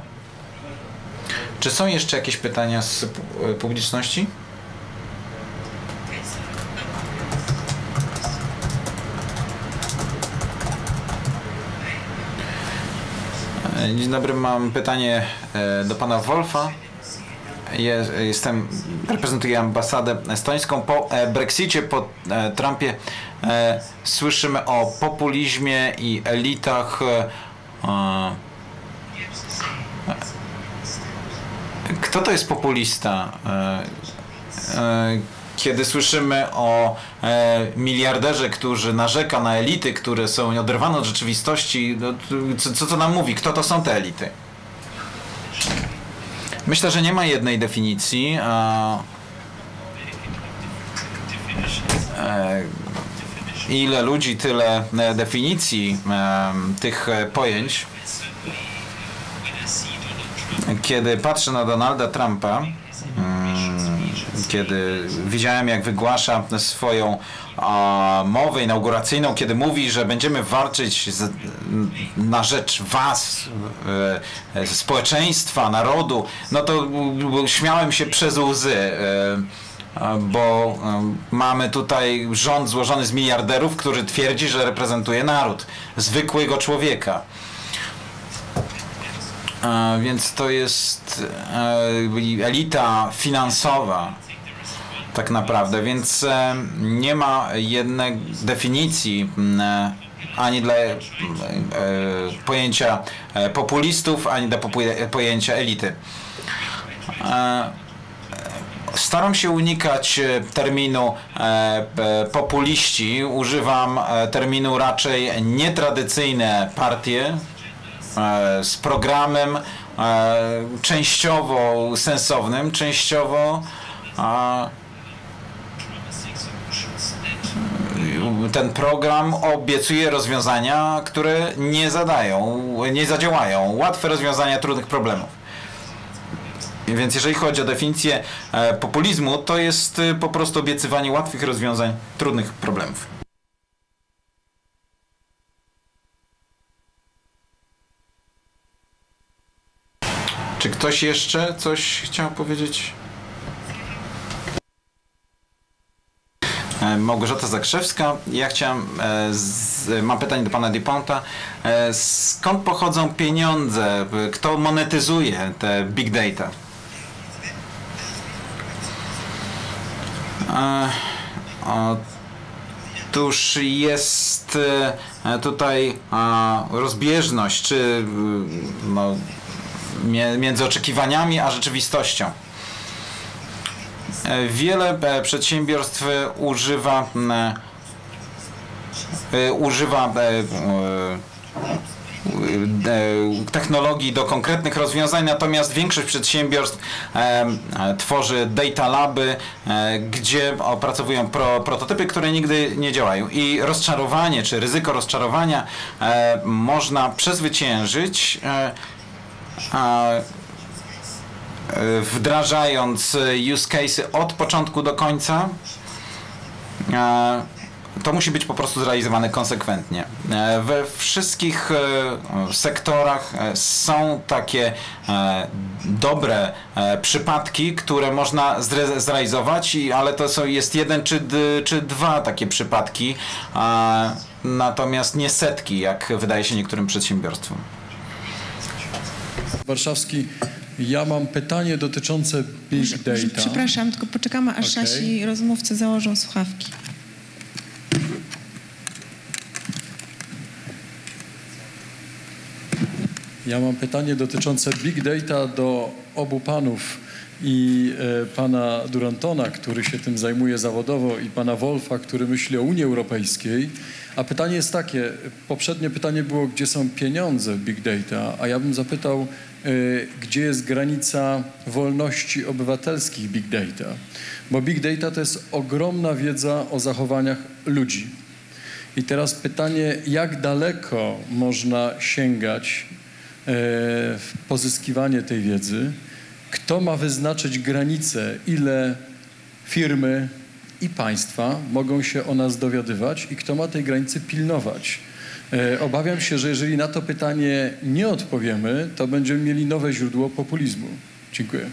Czy są jeszcze jakieś pytania z publiczności? Dzień dobry, mam pytanie do pana Wolffa. Reprezentuję ambasadę estońską. Po Brexicie, po Trumpie słyszymy o populizmie i elitach. Kto to jest populista? Kiedy słyszymy o miliarderze, który narzeka na elity, które są oderwane od rzeczywistości, co to nam mówi? Kto to są te elity? Myślę, że nie ma jednej definicji. Ile ludzi, tyle definicji tych pojęć. Kiedy patrzę na Donalda Trumpa, kiedy widziałem, jak wygłasza swoją mowę inauguracyjną, kiedy mówi, że będziemy walczyć na rzecz was, społeczeństwa, narodu, no to śmiałem się przez łzy, bo mamy tutaj rząd złożony z miliarderów, który twierdzi, że reprezentuje naród, zwykłego człowieka. Więc to jest elita finansowa tak naprawdę, więc nie ma jednej definicji ani dla pojęcia populistów, ani dla pojęcia elity. Staram się unikać terminu populiści, używam terminu raczej nietradycyjne partie z programem częściowo sensownym, częściowo ten program obiecuje rozwiązania, które nie zadziałają. Łatwe rozwiązania trudnych problemów. Więc jeżeli chodzi o definicję populizmu, to jest po prostu obiecywanie łatwych rozwiązań trudnych problemów. Czy ktoś jeszcze coś chciał powiedzieć? Małgorzata Zakrzewska. Ja chciałem, mam pytanie do pana Duponta. Skąd pochodzą pieniądze? Kto monetyzuje te big data? Otóż jest tutaj rozbieżność, czy no, między oczekiwaniami a rzeczywistością. Wiele przedsiębiorstw używa technologii do konkretnych rozwiązań, natomiast większość przedsiębiorstw tworzy data laby, gdzie opracowują prototypy, które nigdy nie działają. I rozczarowanie, czy ryzyko rozczarowania można przezwyciężyć wdrażając use case'y od początku do końca. To musi być po prostu zrealizowane konsekwentnie. We wszystkich sektorach są takie dobre przypadki, które można zrealizować, ale to jest jeden czy dwa takie przypadki, natomiast nie setki, jak wydaje się niektórym przedsiębiorstwom.
Warszawski. Ja mam pytanie dotyczące big data.
Przepraszam, tylko poczekamy, aż nasi rozmówcy założą słuchawki.
Ja mam pytanie dotyczące big data do obu panów. i pana Durantona, który się tym zajmuje zawodowo, i pana Wolffa, który myśli o Unii Europejskiej. A pytanie jest takie, poprzednie pytanie było, gdzie są pieniądze w Big Data, a ja bym zapytał, gdzie jest granica wolności obywatelskich Big Data. Bo Big Data to jest ogromna wiedza o zachowaniach ludzi. I teraz pytanie, jak daleko można sięgać w pozyskiwanie tej wiedzy? Kto ma wyznaczyć granice, ile firmy i państwa mogą się o nas dowiadywać i kto ma tej granicy pilnować? Obawiam się, że jeżeli na to pytanie nie odpowiemy, to będziemy mieli nowe źródło populizmu. Dziękuję.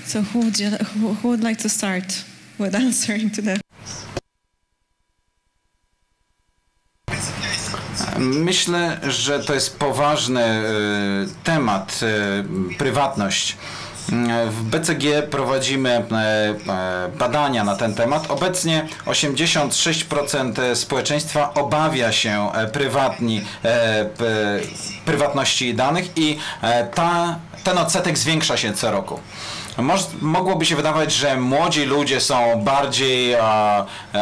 So who would like to start with answering to that?
Myślę, że to jest poważny temat, prywatność. W BCG prowadzimy badania na ten temat. Obecnie 86% społeczeństwa obawia się prywatności danych i ten odsetek zwiększa się co roku. Mogłoby się wydawać, że młodzi ludzie są bardziej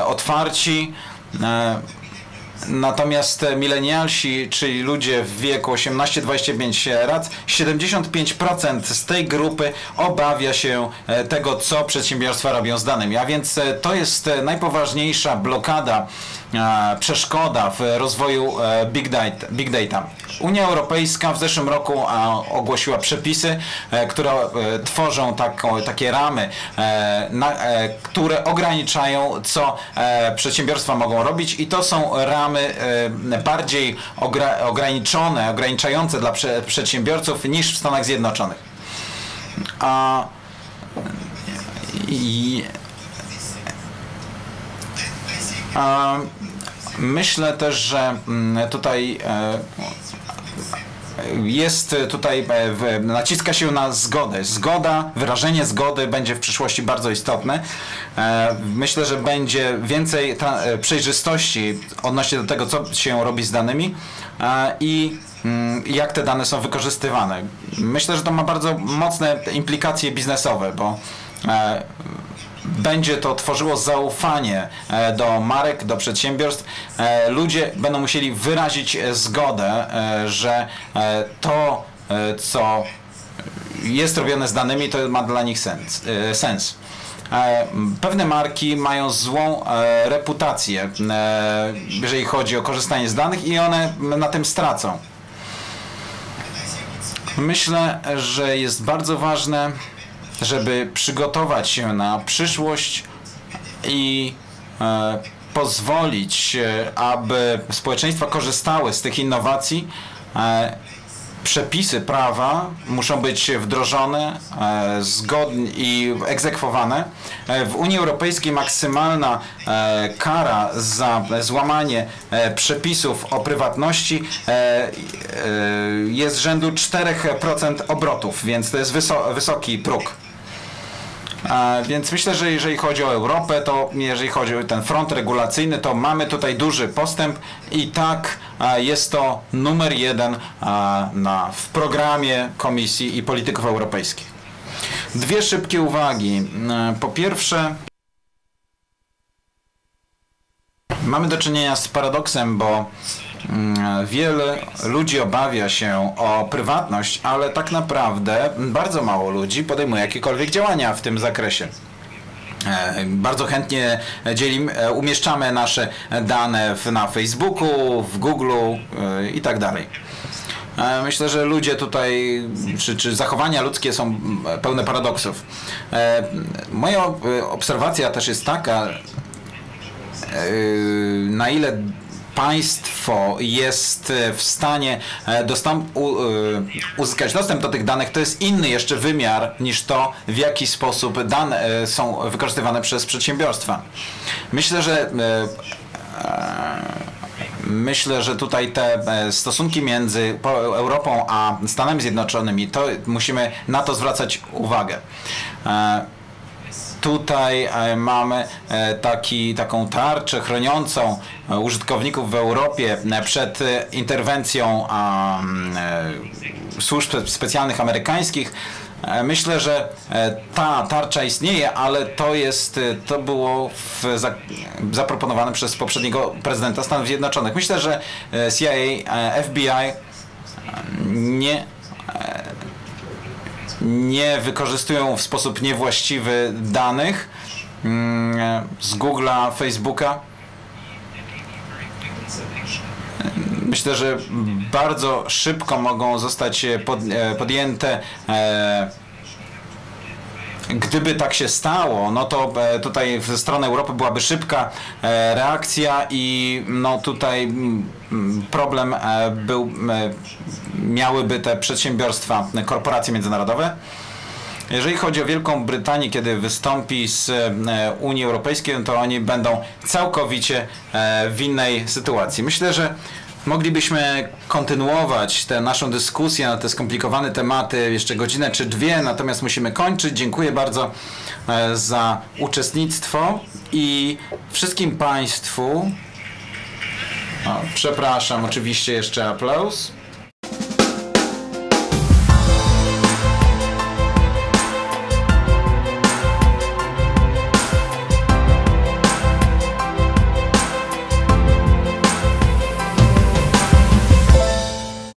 otwarci, natomiast milenialsi, czyli ludzie w wieku 18-25 lat, 75% z tej grupy obawia się tego, co przedsiębiorstwa robią z danymi. A więc to jest najpoważniejsza blokada, przeszkoda w rozwoju Big Data. Unia Europejska w zeszłym roku ogłosiła przepisy, które tworzą takie ramy, które ograniczają, co przedsiębiorstwa mogą robić, i to są ramy bardziej ograniczające dla przedsiębiorców niż w Stanach Zjednoczonych. Myślę też, że tutaj naciska się na zgodę. Wyrażenie zgody będzie w przyszłości bardzo istotne. Myślę, że będzie więcej przejrzystości odnośnie do tego, co się robi z danymi i jak te dane są wykorzystywane. Myślę, że to ma bardzo mocne implikacje biznesowe, bo będzie to tworzyło zaufanie do marek, do przedsiębiorstw. Ludzie będą musieli wyrazić zgodę, że to, co jest robione z danymi, to ma dla nich sens. Pewne marki mają złą reputację, jeżeli chodzi o korzystanie z danych, i one na tym stracą. Myślę, że jest bardzo ważne, żeby przygotować się na przyszłość i pozwolić, aby społeczeństwa korzystały z tych innowacji. Przepisy prawa muszą być wdrożone i egzekwowane. W Unii Europejskiej maksymalna kara za złamanie przepisów o prywatności jest rzędu 4% obrotów, więc to jest wysoki próg. Więc myślę, że jeżeli chodzi o Europę, to jeżeli chodzi o ten front regulacyjny, to mamy tutaj duży postęp i tak jest to numer 1 w programie Komisji i polityków europejskich. Dwie szybkie uwagi. Po pierwsze, mamy do czynienia z paradoksem, bo wiele ludzi obawia się o prywatność, ale tak naprawdę bardzo mało ludzi podejmuje jakiekolwiek działania w tym zakresie. Bardzo chętnie umieszczamy nasze dane na Facebooku, w Google i tak dalej. Myślę, że ludzie tutaj, czy zachowania ludzkie są pełne paradoksów. Moja obserwacja też jest taka, na ile państwo jest w stanie uzyskać dostęp do tych danych, to jest inny jeszcze wymiar niż to, w jaki sposób dane są wykorzystywane przez przedsiębiorstwa. Myślę, że tutaj te stosunki między Europą a Stanami Zjednoczonymi, to musimy na to zwracać uwagę. tutaj mamy taką tarczę chroniącą użytkowników w Europie przed interwencją służb specjalnych amerykańskich. Myślę, że ta tarcza istnieje, ale to było zaproponowane przez poprzedniego prezydenta Stanów Zjednoczonych. Myślę, że CIA, FBI nie wykorzystują w sposób niewłaściwy danych z Google'a, Facebooka. Myślę, że bardzo szybko mogą zostać podjęte. Gdyby tak się stało, no to tutaj ze strony Europy byłaby szybka reakcja i no tutaj problem miałyby te przedsiębiorstwa, korporacje międzynarodowe. Jeżeli chodzi o Wielką Brytanię, kiedy wystąpi z Unii Europejskiej, to oni będą całkowicie w innej sytuacji. Myślę, że moglibyśmy kontynuować tę naszą dyskusję na te skomplikowane tematy jeszcze godzinę czy dwie, natomiast musimy kończyć. Dziękuję bardzo za uczestnictwo i wszystkim Państwu, przepraszam, oczywiście jeszcze aplauz.